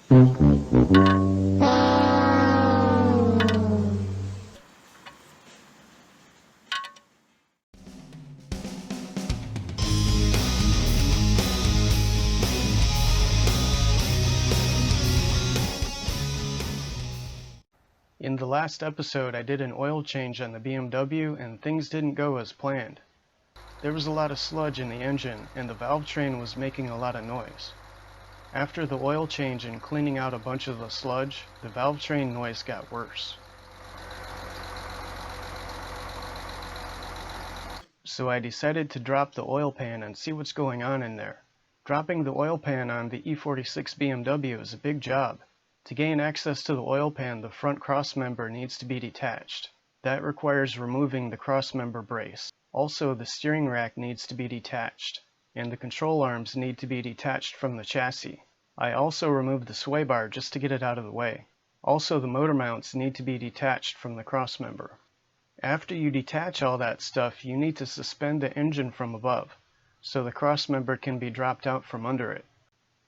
In the last episode, I did an oil change on the BMW and things didn't go as planned. There was a lot of sludge in the engine and the valve train was making a lot of noise. After the oil change and cleaning out a bunch of the sludge, the valve train noise got worse. So I decided to drop the oil pan and see what's going on in there. Dropping the oil pan on the E46 BMW is a big job. To gain access to the oil pan, the front crossmember needs to be detached. That requires removing the crossmember brace. Also, the steering rack needs to be detached, and the control arms need to be detached from the chassis. I also removed the sway bar just to get it out of the way. Also, the motor mounts need to be detached from the crossmember. After you detach all that stuff, you need to suspend the engine from above, so the crossmember can be dropped out from under it.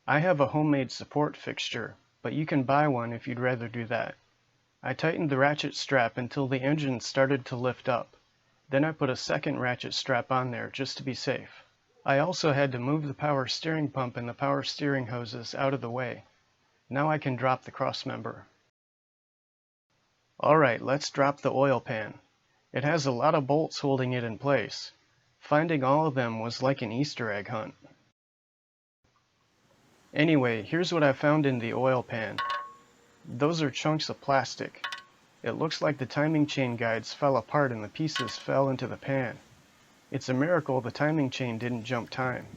I have a homemade support fixture, but you can buy one if you'd rather do that. I tightened the ratchet strap until the engine started to lift up. Then I put a second ratchet strap on there just to be safe. I also had to move the power steering pump and the power steering hoses out of the way. Now I can drop the crossmember. Alright, let's drop the oil pan. It has a lot of bolts holding it in place. Finding all of them was like an Easter egg hunt. Anyway, here's what I found in the oil pan. Those are chunks of plastic. It looks like the timing chain guides fell apart and the pieces fell into the pan. It's a miracle the timing chain didn't jump time.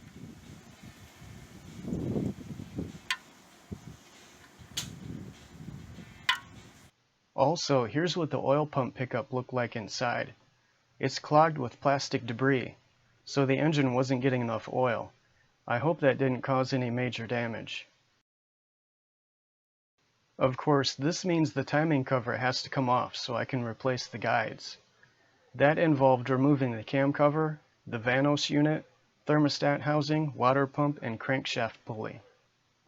Also, here's what the oil pump pickup looked like inside. It's clogged with plastic debris, so the engine wasn't getting enough oil. I hope that didn't cause any major damage. Of course, this means the timing cover has to come off so I can replace the guides. That involved removing the cam cover, the Vanos unit, thermostat housing, water pump, and crankshaft pulley.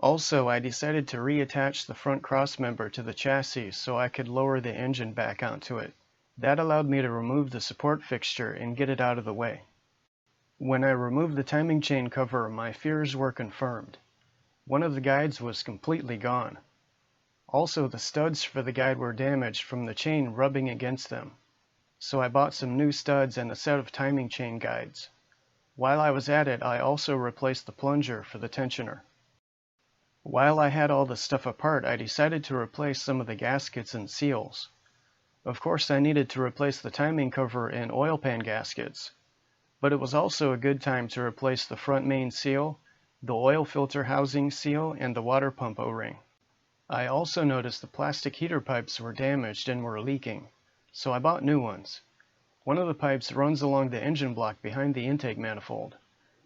Also, I decided to reattach the front crossmember to the chassis so I could lower the engine back onto it. That allowed me to remove the support fixture and get it out of the way. When I removed the timing chain cover, my fears were confirmed. One of the guides was completely gone. Also, the studs for the guide were damaged from the chain rubbing against them. So I bought some new studs and a set of timing chain guides. While I was at it, I also replaced the plunger for the tensioner. While I had all the stuff apart, I decided to replace some of the gaskets and seals. Of course, I needed to replace the timing cover and oil pan gaskets. But it was also a good time to replace the front main seal, the oil filter housing seal, and the water pump O-ring. I also noticed the plastic heater pipes were damaged and were leaking, so I bought new ones. One of the pipes runs along the engine block behind the intake manifold.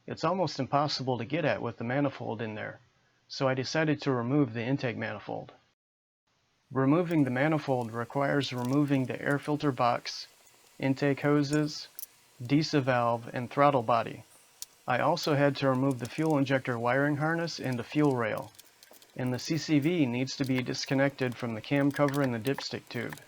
It's almost impossible to get at with the manifold in there, so I decided to remove the intake manifold. Removing the manifold requires removing the air filter box, intake hoses, DISA valve, and throttle body. I also had to remove the fuel injector wiring harness and the fuel rail, and the CCV needs to be disconnected from the cam cover and the dipstick tube.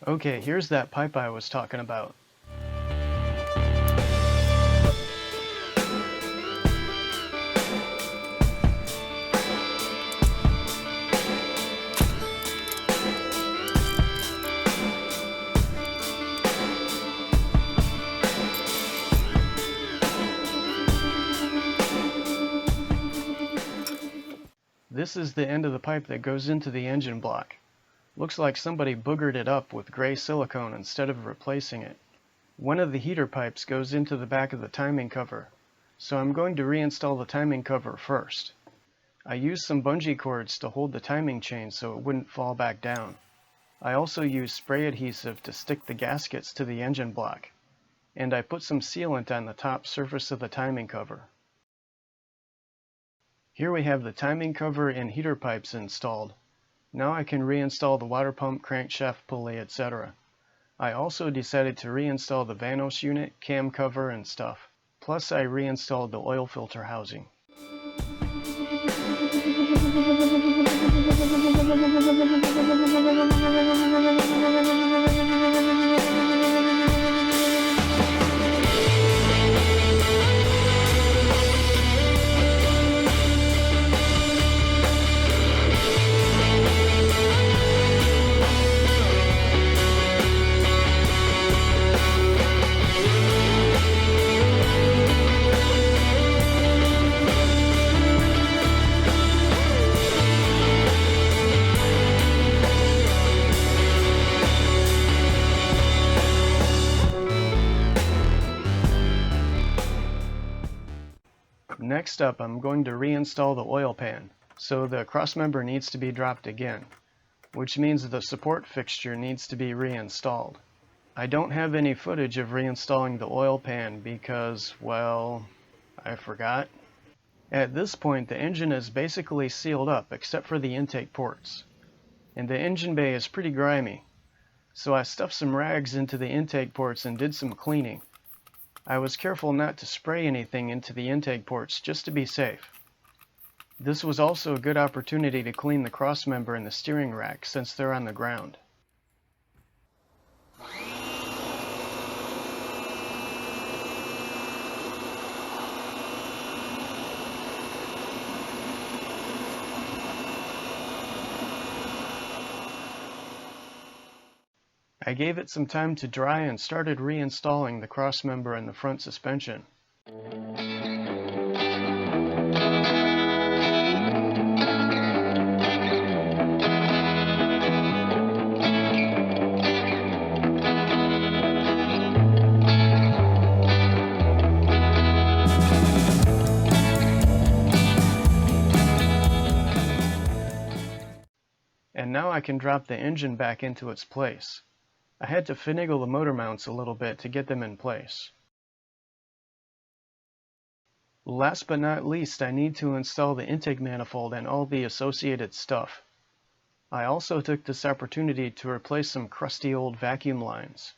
Okay, here's that pipe I was talking about. This is the end of the pipe that goes into the engine block. Looks like somebody boogered it up with gray silicone instead of replacing it. One of the heater pipes goes into the back of the timing cover, so I'm going to reinstall the timing cover first. I used some bungee cords to hold the timing chain so it wouldn't fall back down. I also used spray adhesive to stick the gaskets to the engine block. and I put some sealant on the top surface of the timing cover. Here we have the timing cover and heater pipes installed. Now I can reinstall the water pump, crankshaft pulley, etc. I also decided to reinstall the Vanos unit, cam cover, and stuff. Plus I reinstalled the oil filter housing. Next up, I'm going to reinstall the oil pan, so the crossmember needs to be dropped again, which means the support fixture needs to be reinstalled. I don't have any footage of reinstalling the oil pan because, well, I forgot. At this point, the engine is basically sealed up except for the intake ports, and the engine bay is pretty grimy, so I stuffed some rags into the intake ports and did some cleaning. I was careful not to spray anything into the intake ports just to be safe. This was also a good opportunity to clean the crossmember and the steering rack since they're on the ground. I gave it some time to dry and started reinstalling the crossmember and the front suspension. And now I can drop the engine back into its place. I had to finagle the motor mounts a little bit to get them in place. Last but not least, I need to install the intake manifold and all the associated stuff. I also took this opportunity to replace some crusty old vacuum lines.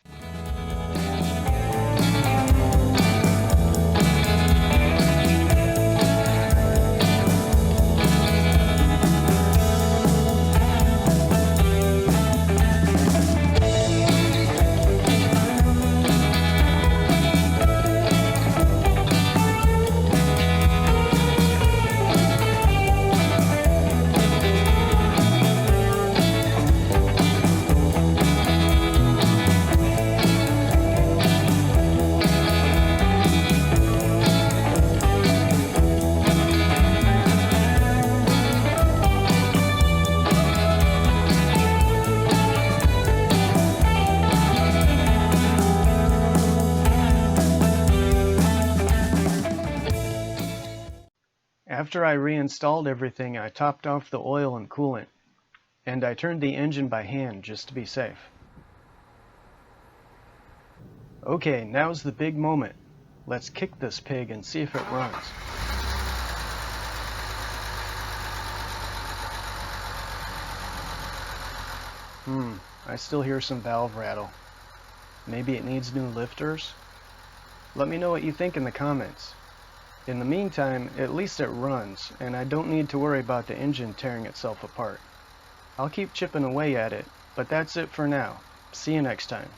After I reinstalled everything, I topped off the oil and coolant, and I turned the engine by hand just to be safe. Okay, now's the big moment. Let's kick this pig and see if it runs. I still hear some valve rattle. Maybe it needs new lifters? Let me know what you think in the comments. In the meantime, at least it runs, and I don't need to worry about the engine tearing itself apart. I'll keep chipping away at it, but that's it for now. See you next time.